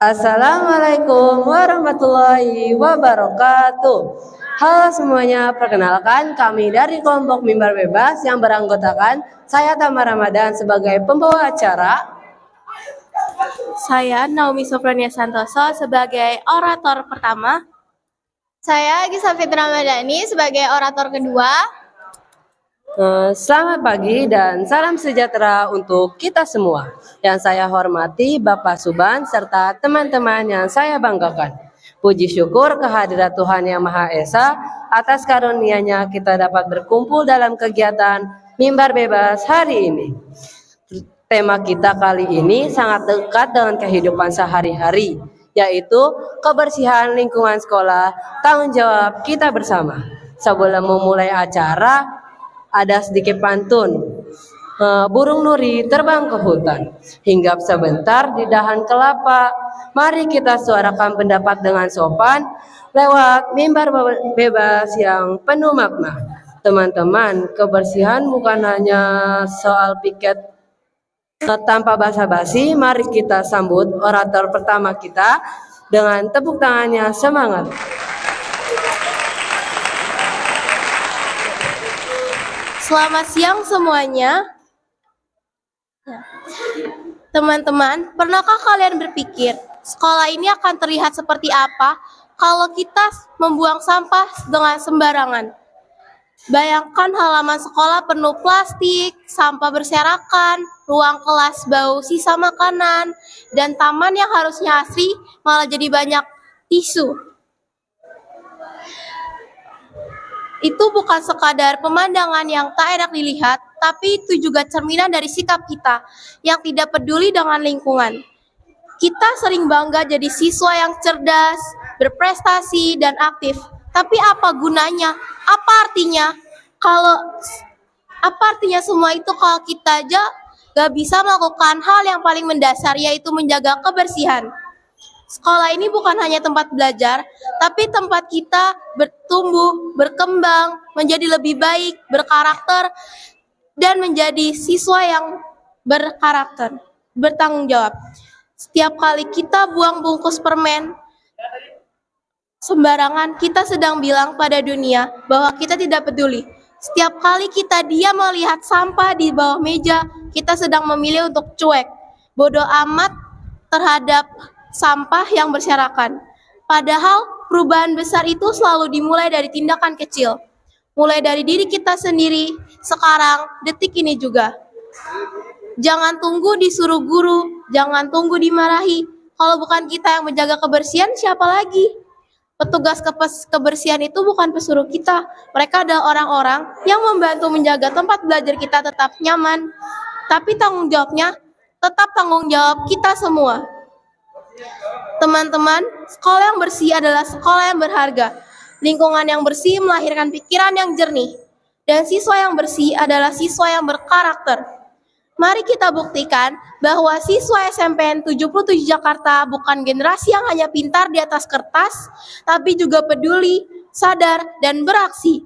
Assalamualaikum warahmatullahi wabarakatuh. Halo semuanya, perkenalkan kami dari kelompok Mimbar Bebas yang beranggotakan saya Tamar Ramadan sebagai pembawa acara. Saya Naomi Sofronia Santoso sebagai orator pertama. Saya Gisa Fitra Ramadhani sebagai orator kedua. Selamat pagi dan salam sejahtera untuk kita semua. Yang saya hormati Bapak Suban serta teman-teman yang saya banggakan. Puji syukur kehadirat Tuhan Yang Maha Esa atas karunia-Nya kita dapat berkumpul dalam kegiatan Mimbar Bebas hari ini. Tema kita kali ini sangat dekat dengan kehidupan sehari-hari, yaitu kebersihan lingkungan sekolah, tanggung jawab kita bersama. Sebelum memulai acara, ada sedikit pantun. Burung nuri terbang ke hutan, hinggap sebentar di dahan kelapa. Mari kita suarakan pendapat dengan sopan lewat mimbar bebas yang penuh makna. Teman-teman, kebersihan bukan hanya soal piket. Tanpa basa-basi, mari kita sambut orator pertama kita dengan tepuk tangannya semangat. Selamat siang semuanya. Teman-teman, pernahkah kalian berpikir sekolah ini akan terlihat seperti apa kalau kita membuang sampah dengan sembarangan? Bayangkan halaman sekolah penuh plastik, sampah berserakan, ruang kelas bau sisa makanan, dan taman yang harusnya asri malah jadi banyak tisu. Itu bukan sekadar pemandangan yang tak enak dilihat, tapi itu juga cerminan dari sikap kita yang tidak peduli dengan lingkungan. Kita sering bangga jadi siswa yang cerdas, berprestasi, dan aktif. Tapi apa gunanya? Apa artinya semua itu kalau kita aja gak bisa melakukan hal yang paling mendasar, yaitu menjaga kebersihan? Sekolah ini bukan hanya tempat belajar, tapi tempat kita bertumbuh, berkembang, menjadi lebih baik, berkarakter, dan menjadi siswa yang berkarakter, bertanggung jawab. Setiap kali kita buang bungkus permen sembarangan, kita sedang bilang pada dunia bahwa kita tidak peduli. Setiap kali kita diam melihat sampah di bawah meja, kita sedang memilih untuk cuek, bodoh amat terhadap sampah yang berserakan. Padahal perubahan besar itu selalu dimulai dari tindakan kecil. Mulai dari diri kita sendiri, sekarang, detik ini juga. Jangan tunggu disuruh guru, jangan tunggu dimarahi. Kalau bukan kita yang menjaga kebersihan, siapa lagi? Petugas kebersihan itu bukan pesuruh kita. Mereka adalah orang-orang yang membantu menjaga tempat belajar kita tetap nyaman. Tapi tanggung jawabnya tetap tanggung jawab kita semua. Teman-teman, sekolah yang bersih adalah sekolah yang berharga. Lingkungan yang bersih melahirkan pikiran yang jernih. Dan siswa yang bersih adalah siswa yang berkarakter. Mari kita buktikan bahwa siswa SMPN 77 Jakarta bukan generasi yang hanya pintar di atas kertas, tapi juga peduli, sadar, dan beraksi.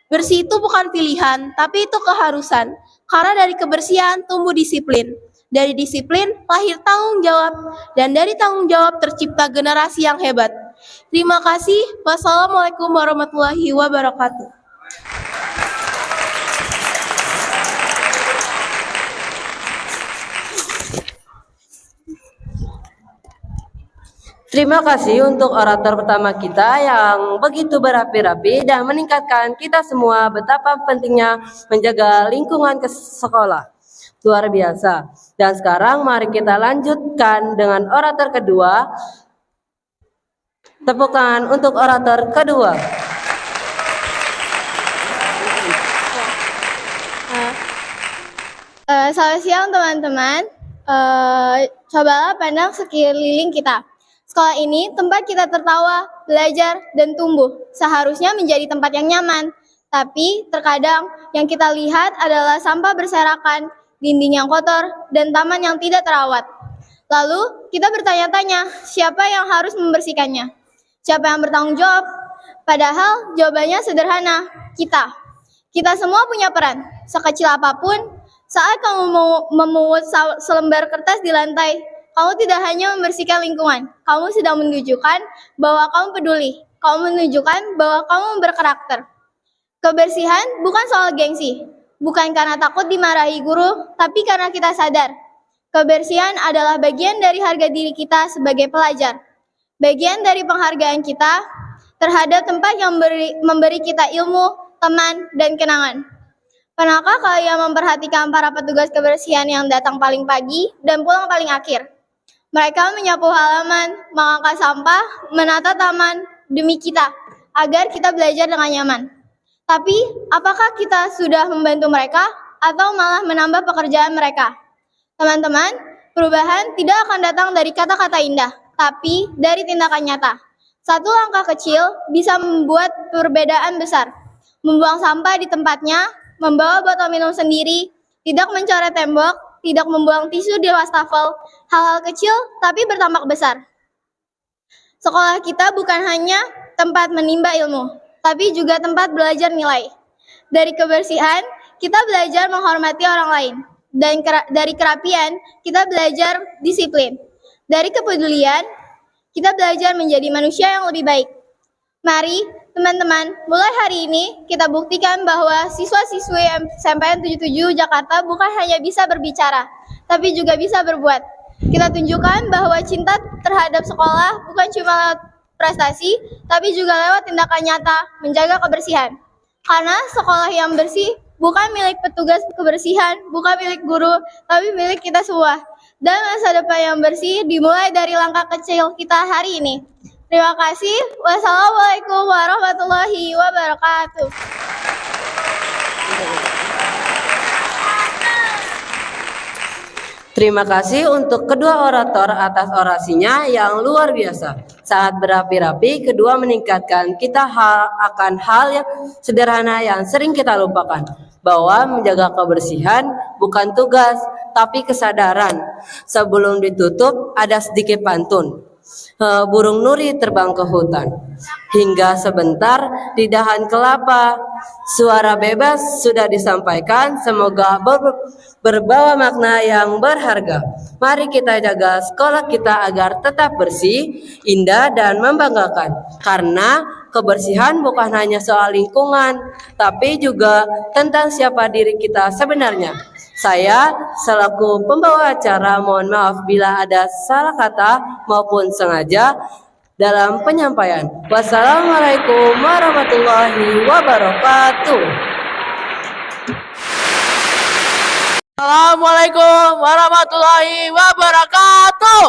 Bersih itu bukan pilihan, tapi itu keharusan. Karena dari kebersihan tumbuh disiplin. Dari disiplin lahir tanggung jawab, dan dari tanggung jawab tercipta generasi yang hebat. Terima kasih. Wassalamualaikum warahmatullahi wabarakatuh. Terima kasih untuk orator pertama kita yang begitu berapi-rapi dan meningkatkan kita semua betapa pentingnya menjaga lingkungan sekolah. Luar biasa. Dan sekarang mari kita lanjutkan dengan orator kedua. Tepuk tangan untuk orator kedua. Selamat siang teman-teman. Cobalah pandang sekeliling kita. Sekolah ini tempat kita tertawa, belajar, dan tumbuh. Seharusnya menjadi tempat yang nyaman. Tapi terkadang yang kita lihat adalah sampah berserakan, dinding yang kotor, dan taman yang tidak terawat. Lalu kita bertanya-tanya, siapa yang harus membersihkannya? Siapa yang bertanggung jawab? Padahal jawabannya sederhana, kita. Kita semua punya peran, sekecil apapun. Saat kamu memungut selembar kertas di lantai, kamu tidak hanya membersihkan lingkungan, kamu sedang menunjukkan bahwa kamu peduli. Kamu menunjukkan bahwa kamu berkarakter. Kebersihan bukan soal gengsi, bukan karena takut dimarahi guru, tapi karena kita sadar. Kebersihan adalah bagian dari harga diri kita sebagai pelajar. Bagian dari penghargaan kita terhadap tempat yang memberi kita ilmu, teman, dan kenangan. Pernahkah kalian memperhatikan para petugas kebersihan yang datang paling pagi dan pulang paling akhir? Mereka menyapu halaman, mengangkat sampah, menata taman demi kita, agar kita belajar dengan nyaman. Tapi, apakah kita sudah membantu mereka atau malah menambah pekerjaan mereka? Teman-teman, perubahan tidak akan datang dari kata-kata indah, tapi dari tindakan nyata. Satu langkah kecil bisa membuat perbedaan besar. Membuang sampah di tempatnya, membawa botol minum sendiri, tidak mencoret tembok, tidak membuang tisu di wastafel, hal-hal kecil tapi berdampak besar. Sekolah kita bukan hanya tempat menimba ilmu, tapi juga tempat belajar nilai. Dari kebersihan, kita belajar menghormati orang lain. Dan dari kerapian, kita belajar disiplin. Dari kepedulian, kita belajar menjadi manusia yang lebih baik. Mari, teman-teman, mulai hari ini kita buktikan bahwa siswa-siswi SMPN 77 Jakarta bukan hanya bisa berbicara, tapi juga bisa berbuat. Kita tunjukkan bahwa cinta terhadap sekolah bukan cuma lewat prestasi, tapi juga lewat tindakan nyata menjaga kebersihan. Karena sekolah yang bersih bukan milik petugas kebersihan, bukan milik guru, tapi milik kita semua. Dan masa depan yang bersih dimulai dari langkah kecil kita hari ini. Terima kasih. Wassalamualaikum warahmatullahi wabarakatuh. Terima kasih untuk kedua orator atas orasinya yang luar biasa. Sangat berapi-api, kedua meningkatkan kita akan hal yang sederhana yang sering kita lupakan. Bahwa menjaga kebersihan bukan tugas, tapi kesadaran. Sebelum ditutup, ada sedikit pantun. Burung nuri terbang ke hutan, hingga sebentar di dahan kelapa. Suara bebas sudah disampaikan, semoga berbawa makna yang berharga. Mari kita jaga sekolah kita agar tetap bersih, indah, dan membanggakan. Karena kebersihan bukan hanya soal lingkungan, tapi juga tentang siapa diri kita sebenarnya. Saya selaku pembawa acara mohon maaf bila ada salah kata maupun sengaja dalam penyampaian. Wassalamualaikum warahmatullahi wabarakatuh. Assalamualaikum warahmatullahi wabarakatuh.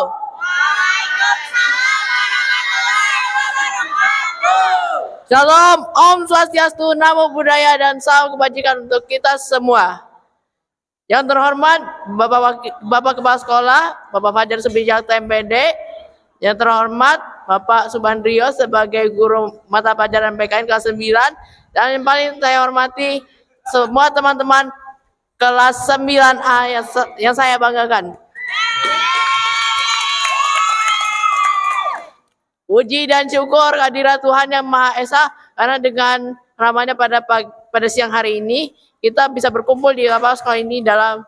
Shalom, Om Swastiastu, Namo Buddhaya, dan salam kebajikan untuk kita semua. Yang terhormat Bapak Kepala Sekolah, Bapak Fajar Subijak TMPD. Yang terhormat Bapak Subandrio sebagai guru mata pelajaran PKN kelas 9. Dan yang paling saya hormati semua teman-teman kelas 9A yang saya banggakan. Puji dan syukur kehadirat Tuhan Yang Maha Esa, karena dengan ramainya pada siang hari ini kita bisa berkumpul di lapangan sekolah ini dalam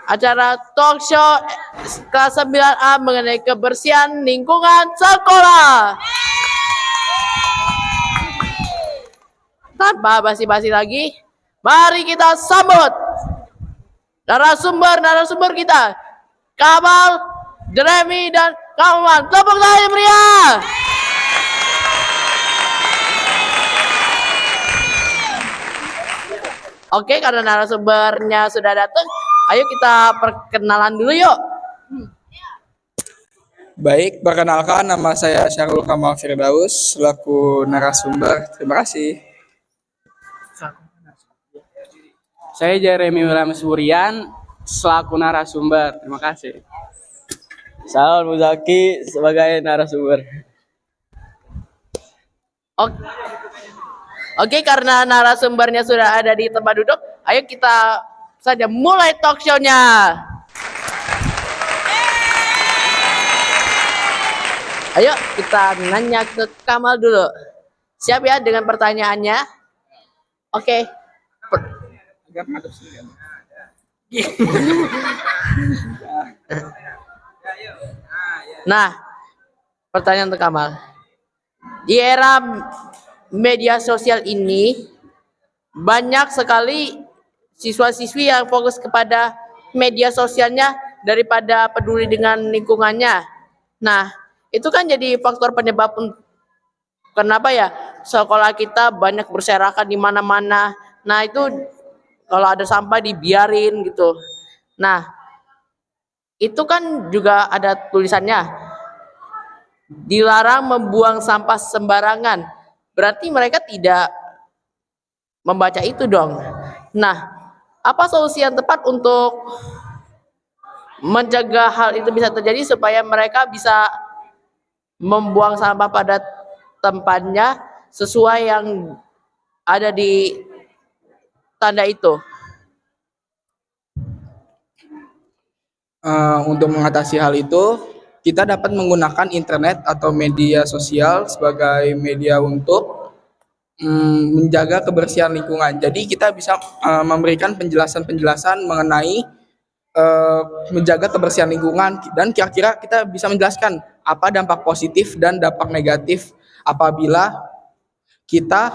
acara talk show kelas 9A mengenai kebersihan lingkungan sekolah. Tanpa basi-basi lagi, mari kita sambut narasumber kita, Kamal, Jeremy, dan Kauman. Tepuk tangan meriah. Oke, karena narasumbernya sudah datang, ayo kita perkenalan dulu yuk. Baik, perkenalkan nama saya Syarul Kamal Firdaus selaku narasumber. Terima kasih. Saya Jeremy William Surian selaku narasumber. Terima kasih. Saul Muzaki sebagai narasumber. Oke, karena narasumbernya sudah ada di tempat duduk, ayo kita saja mulai talk show-nya. Ayo kita nanya ke Kamal dulu. Siap ya dengan pertanyaannya? Oke. Nah, pertanyaan untuk Kamal. Di era media sosial ini, banyak sekali siswa-siswi yang fokus kepada media sosialnya daripada peduli dengan lingkungannya. Nah, itu kan jadi faktor penyebab kenapa ya sekolah kita banyak berserakan di mana-mana. Nah, itu kalau ada sampah dibiarin gitu. Nah, itu kan juga ada tulisannya, dilarang membuang sampah sembarangan. Berarti mereka tidak membaca itu dong. Nah, apa solusi yang tepat untuk mencegah hal itu bisa terjadi supaya mereka bisa membuang sampah pada tempatnya sesuai yang ada di tanda itu? Untuk mengatasi hal itu, kita dapat menggunakan internet atau media sosial sebagai media untuk menjaga kebersihan lingkungan. Jadi kita bisa memberikan penjelasan-penjelasan mengenai menjaga kebersihan lingkungan, dan kira-kira kita bisa menjelaskan apa dampak positif dan dampak negatif apabila kita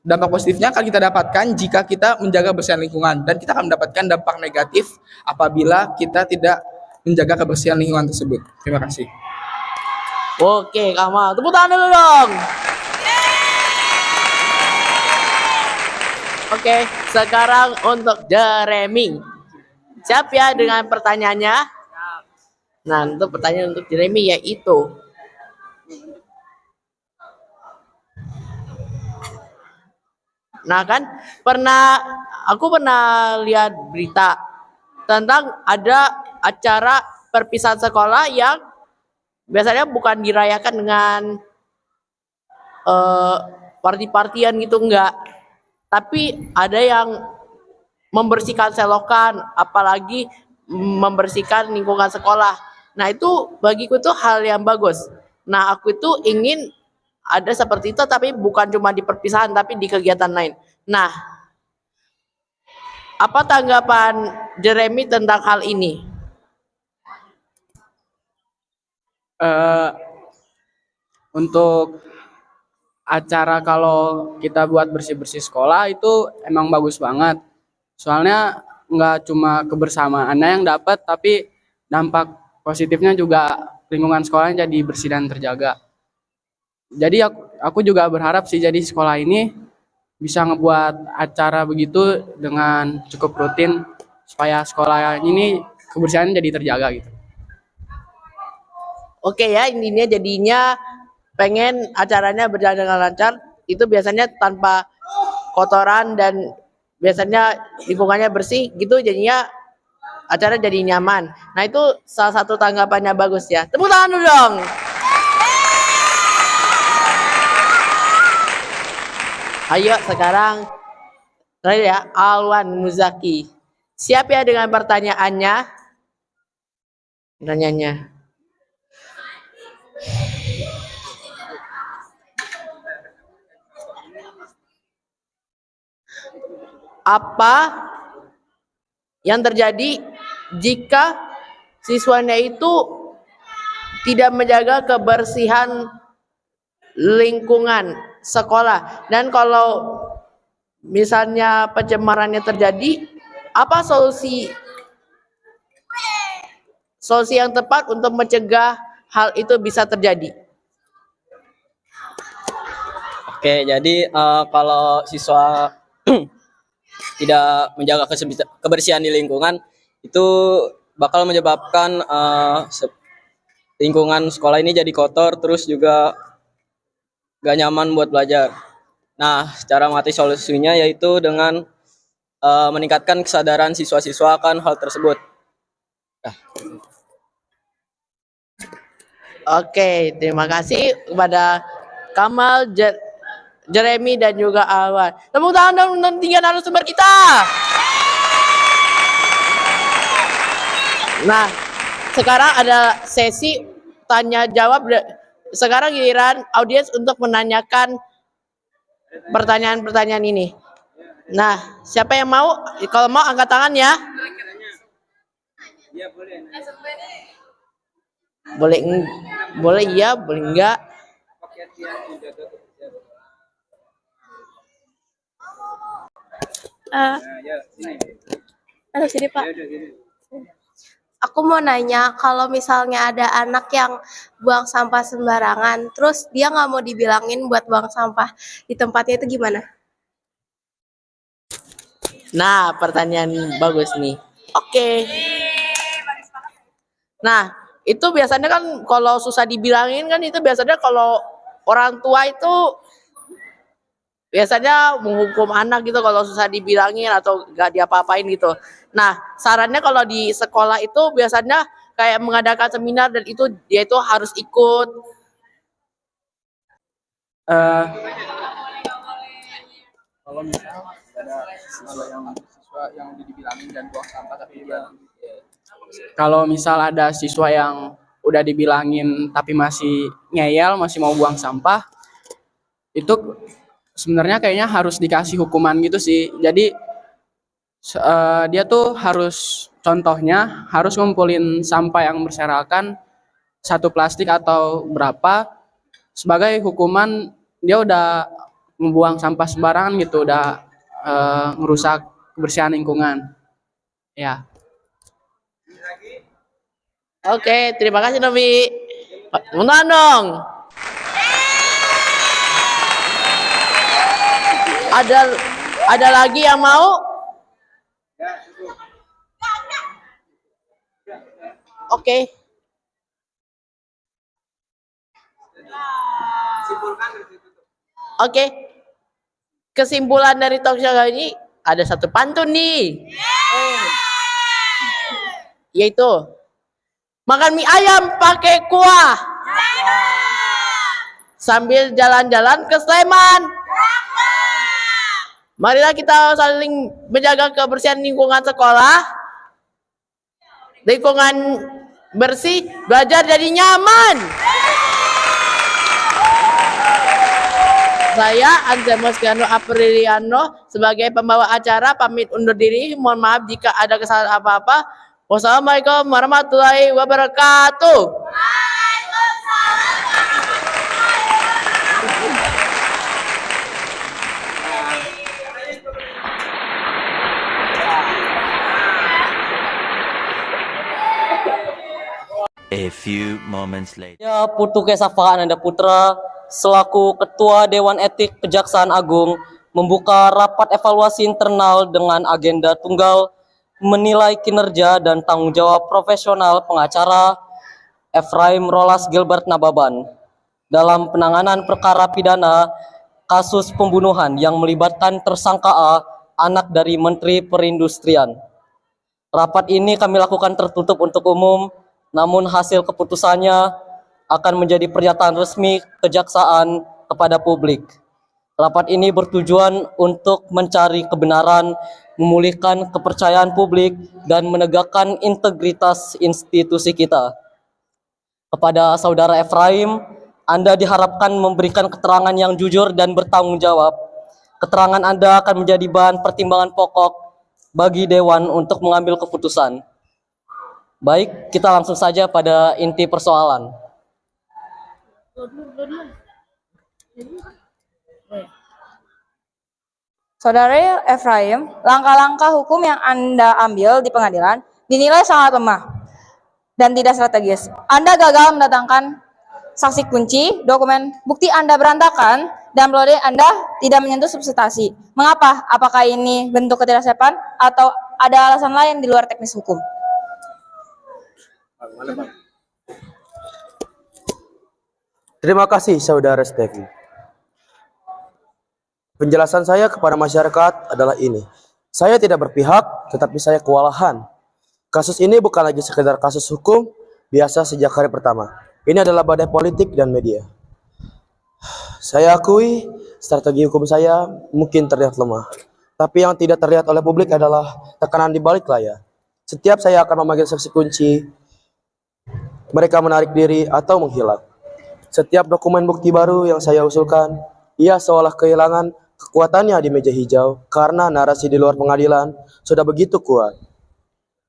dampak positifnya akan kita dapatkan jika kita menjaga kebersihan lingkungan, dan kita akan mendapatkan dampak negatif apabila kita tidak menjaga kebersihan lingkungan tersebut. Terima kasih. Oke, Kamal, tepuk tangan dulu dong. Oke, sekarang untuk Jeremy. Siap ya dengan pertanyaannya? Nah, untuk pertanyaan untuk Jeremy yaitu, nah kan aku pernah lihat berita tentang ada acara perpisahan sekolah yang biasanya bukan dirayakan dengan party-partian gitu, enggak. Tapi ada yang membersihkan selokan, apalagi membersihkan lingkungan sekolah. Nah, itu bagiku tuh hal yang bagus. Nah, aku itu ingin ada seperti itu, tapi bukan cuma di perpisahan, tapi di kegiatan lain. Nah, apa tanggapan Jeremy tentang hal ini? Untuk acara kalau kita buat bersih-bersih sekolah itu emang bagus banget. Soalnya nggak cuma kebersamaannya yang dapat, tapi dampak positifnya juga lingkungan sekolahnya jadi bersih dan terjaga. Jadi aku juga berharap sih jadi sekolah ini bisa ngebuat acara begitu dengan cukup rutin supaya sekolah ini kebersihannya jadi terjaga gitu. Oke ya, intinya jadinya pengen acaranya berjalan dengan lancar, itu biasanya tanpa kotoran dan biasanya lingkungannya bersih gitu, jadinya acara jadi nyaman. Nah, itu salah satu tanggapannya bagus ya. Tepuk tangan dulu dong. Ayo sekarang terakhir ya, Alwan Muzaki. Siap ya dengan pertanyaannya? Pertanyaannya. Apa yang terjadi jika siswanya itu tidak menjaga kebersihan lingkungan sekolah? Dan kalau misalnya pencemarannya terjadi, apa solusi yang tepat untuk mencegah hal itu bisa terjadi? Oke, jadi kalau siswa tidak menjaga kebersihan di lingkungan, itu bakal menyebabkan lingkungan sekolah ini jadi kotor, terus juga gak nyaman buat belajar. Nah, cara mengatasi solusinya yaitu dengan meningkatkan kesadaran siswa-siswa akan hal tersebut. Oke, terima kasih kepada Kamal, Jeremy dan juga Alwan. Tepuk tangan dong tiga narasumber kita. Nah, sekarang ada sesi tanya jawab. Sekarang giliran audiens untuk menanyakan pertanyaan-pertanyaan ini. Nah, siapa yang mau? Kalau mau angkat tangan ya. Boleh boleh iya, boleh enggak. Eh, Aduh, sini Pak. Aku mau nanya, kalau misalnya ada anak yang buang sampah sembarangan, terus dia nggak mau dibilangin buat buang sampah di tempatnya itu gimana? Nah, pertanyaan bagus nih. Oke. Nah, itu biasanya kan kalau susah dibilangin kan itu biasanya kalau orang tua itu biasanya menghukum anak gitu kalau susah dibilangin atau gak diapa-apain gitu. Nah, sarannya kalau di sekolah itu biasanya kayak mengadakan seminar dan itu dia itu harus ikut. Eh, kalau misal ada siswa yang udah dibilangin dan buang sampah tapi dia kalau misal ada siswa yang udah dibilangin tapi masih ngeyel, masih mau buang sampah, itu sebenarnya kayaknya harus dikasih hukuman gitu sih. Jadi dia tuh harus, contohnya harus ngumpulin sampah yang berserakan satu plastik atau berapa, sebagai hukuman dia udah membuang sampah sembarangan gitu, udah ngerusak kebersihan lingkungan. Ya. Oke, terima kasih Novi. Munduran dong. Ada lagi yang mau? Oke. Oke. Kesimpulan dari talk show kali ini ada satu pantun nih. Yaitu makan mie ayam pakai kuah. Sambil jalan-jalan ke Sleman. Marilah kita saling menjaga kebersihan lingkungan sekolah. Lingkungan bersih, belajar jadi nyaman. Saya Anselmo Skiano Apriliano sebagai pembawa acara pamit undur diri. Mohon maaf jika ada kesalahan apa-apa. Wassalamualaikum warahmatullahi wabarakatuh. A few moments later. Ya, Putu Kesafa Ananda Putra, selaku Ketua Dewan Etik Kejaksaan Agung, membuka rapat evaluasi internal dengan agenda tunggal menilai kinerja dan tanggung jawab profesional pengacara Ephraim Rolas Gilbert Nababan dalam penanganan perkara pidana kasus pembunuhan yang melibatkan tersangka A, anak dari Menteri Perindustrian. Rapat ini kami lakukan tertutup untuk umum, namun hasil keputusannya akan menjadi pernyataan resmi kejaksaan kepada publik. Rapat ini bertujuan untuk mencari kebenaran, memulihkan kepercayaan publik, dan menegakkan integritas institusi kita. Kepada Saudara Ephraim, Anda diharapkan memberikan keterangan yang jujur dan bertanggung jawab. Keterangan Anda akan menjadi bahan pertimbangan pokok bagi Dewan untuk mengambil keputusan. Baik, kita langsung saja pada inti persoalan. Saudara Ephraim, langkah-langkah hukum yang Anda ambil di pengadilan dinilai sangat lemah dan tidak strategis. Anda gagal mendatangkan saksi kunci, dokumen bukti Anda berantakan, dan pelode Anda tidak menyentuh substansi. Mengapa? Apakah ini bentuk ketidaksiapan atau ada alasan lain di luar teknis hukum? Terima kasih Saudara Stevi. Penjelasan saya kepada masyarakat adalah ini. Saya tidak berpihak, tetapi saya kewalahan. Kasus ini bukan lagi sekedar kasus hukum biasa sejak hari pertama. Ini adalah badai politik dan media. Saya akui strategi hukum saya mungkin terlihat lemah. Tapi yang tidak terlihat oleh publik adalah tekanan di balik layar. Setiap saya akan memanggil saksi kunci, mereka menarik diri atau menghilang. Setiap dokumen bukti baru yang saya usulkan, ia seolah kehilangan kekuatannya di meja hijau karena narasi di luar pengadilan sudah begitu kuat.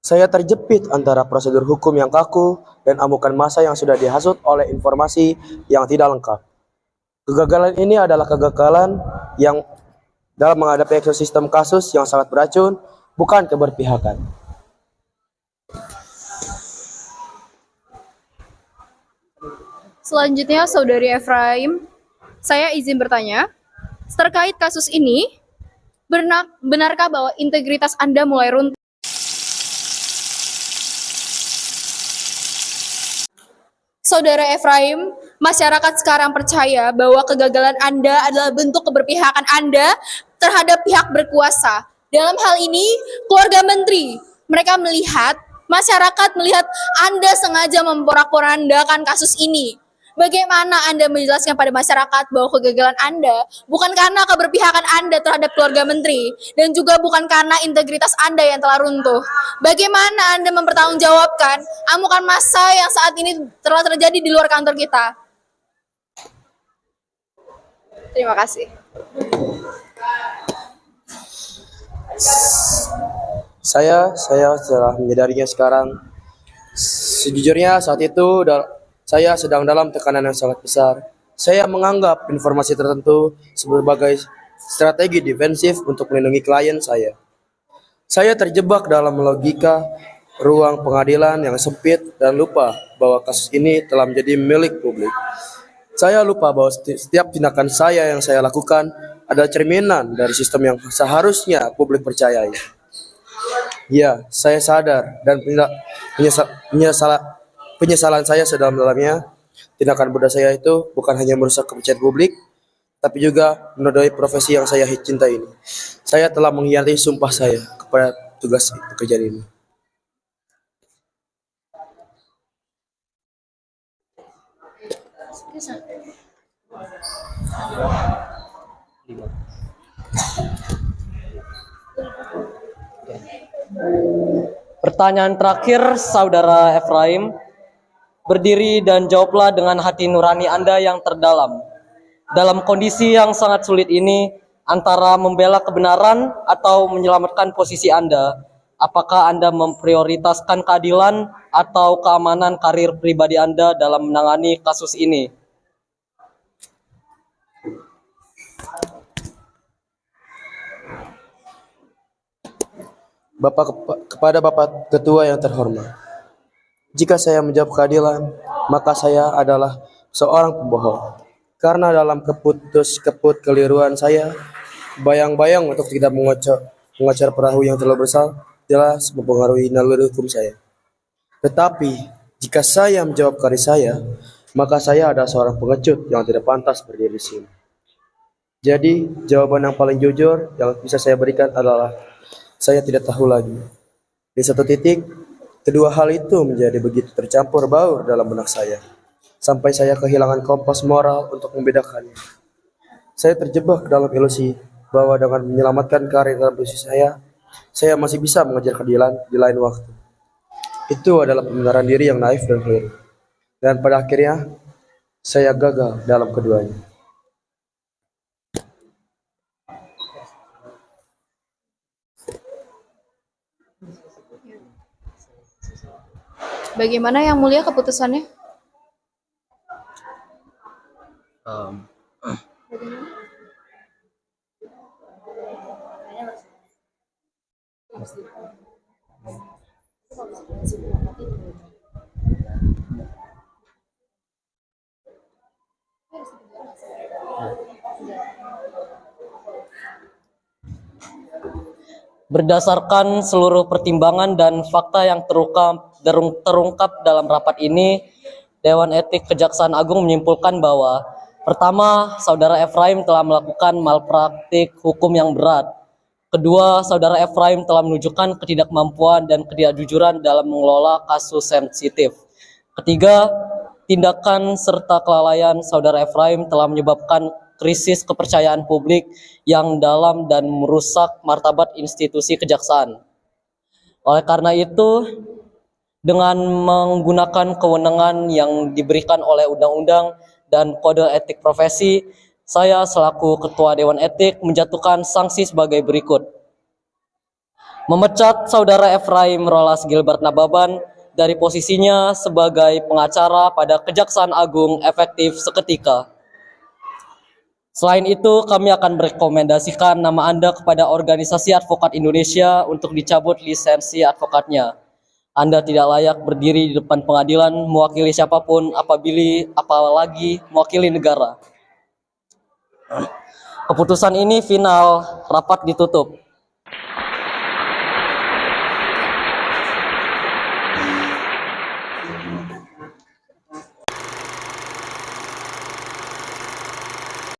Saya terjepit antara prosedur hukum yang kaku dan amukan massa yang sudah dihasut oleh informasi yang tidak lengkap. Kegagalan ini adalah kegagalan yang dalam menghadapi ekosistem kasus yang sangat beracun, bukan keberpihakan. Selanjutnya, Saudari Efraim, saya izin bertanya, terkait kasus ini, benarkah bahwa integritas Anda mulai runtuh? Saudara Efraim, masyarakat sekarang percaya bahwa kegagalan Anda adalah bentuk keberpihakan Anda terhadap pihak berkuasa. Dalam hal ini, keluarga menteri, mereka melihat, masyarakat melihat Anda sengaja memporak-porandakan kasus ini. Bagaimana Anda menjelaskan pada masyarakat bahwa kegagalan Anda bukan karena keberpihakan Anda terhadap keluarga menteri dan juga bukan karena integritas Anda yang telah runtuh. Bagaimana Anda mempertanggungjawabkan amukan massa yang saat ini telah terjadi di luar kantor kita? Terima kasih. Saya setelah menyadarinya sekarang, sejujurnya saat itu saya sedang dalam tekanan yang sangat besar. Saya menganggap informasi tertentu sebagai strategi defensif untuk melindungi klien saya. Saya terjebak dalam logika ruang pengadilan yang sempit dan lupa bahwa kasus ini telah menjadi milik publik. Saya lupa bahwa setiap tindakan saya yang saya lakukan adalah cerminan dari sistem yang seharusnya publik percayai. Ya, saya sadar dan penyesalan saya sedalam-dalamnya. Tindakan bodoh saya itu bukan hanya merusak kepercayaan publik, tapi juga menodai profesi yang saya cintai ini. Saya telah mengkhianati sumpah saya kepada tugas pekerjaan ini. Pertanyaan terakhir, Saudara Efraim. Berdiri dan jawablah dengan hati nurani Anda yang terdalam. Dalam kondisi yang sangat sulit ini, antara membela kebenaran atau menyelamatkan posisi Anda, apakah Anda memprioritaskan keadilan atau keamanan karir pribadi Anda dalam menangani kasus ini? Kepada Bapak Ketua yang terhormat, jika saya menjawab keadilan, maka saya adalah seorang pembohong. Karena dalam keliruan saya, bayang-bayang untuk tidak mengocar perahu yang terlalu besar jelas mempengaruhi naluri hukum saya. Tetapi, jika saya menjawab karir saya, maka saya adalah seorang pengecut yang tidak pantas berdiri di sini. Jadi, jawaban yang paling jujur yang bisa saya berikan adalah saya tidak tahu lagi. Di satu titik, kedua hal itu menjadi begitu tercampur baur dalam benak saya, sampai saya kehilangan kompas moral untuk membedakannya. Saya terjebak dalam ilusi bahwa dengan menyelamatkan karir dalam posisi saya masih bisa mengejar keadilan di lain waktu. Itu adalah pembenaran diri yang naif dan keliru. Dan pada akhirnya, saya gagal dalam keduanya. Bagaimana Yang Mulia keputusannya? Berdasarkan seluruh pertimbangan dan fakta yang terungkap dalam rapat ini, Dewan Etik Kejaksaan Agung menyimpulkan bahwa pertama, Saudara Efraim telah melakukan malpraktik hukum yang berat. Kedua, Saudara Efraim telah menunjukkan ketidakmampuan dan ketidakjujuran dalam mengelola kasus sensitif. Ketiga, tindakan serta kelalaian Saudara Efraim telah menyebabkan krisis kepercayaan publik yang dalam dan merusak martabat institusi kejaksaan. Oleh karena itu, dengan menggunakan kewenangan yang diberikan oleh undang-undang dan kode etik profesi, saya selaku Ketua Dewan Etik menjatuhkan sanksi sebagai berikut. memecat Saudara Efraim Rolas Gilbert Nababan dari posisinya sebagai pengacara pada Kejaksaan Agung efektif seketika. Selain itu, kami akan merekomendasikan nama Anda kepada Organisasi Advokat Indonesia untuk dicabut lisensi advokatnya. Anda tidak layak berdiri di depan pengadilan mewakili siapapun, apalagi mewakili negara. Keputusan ini final, rapat ditutup.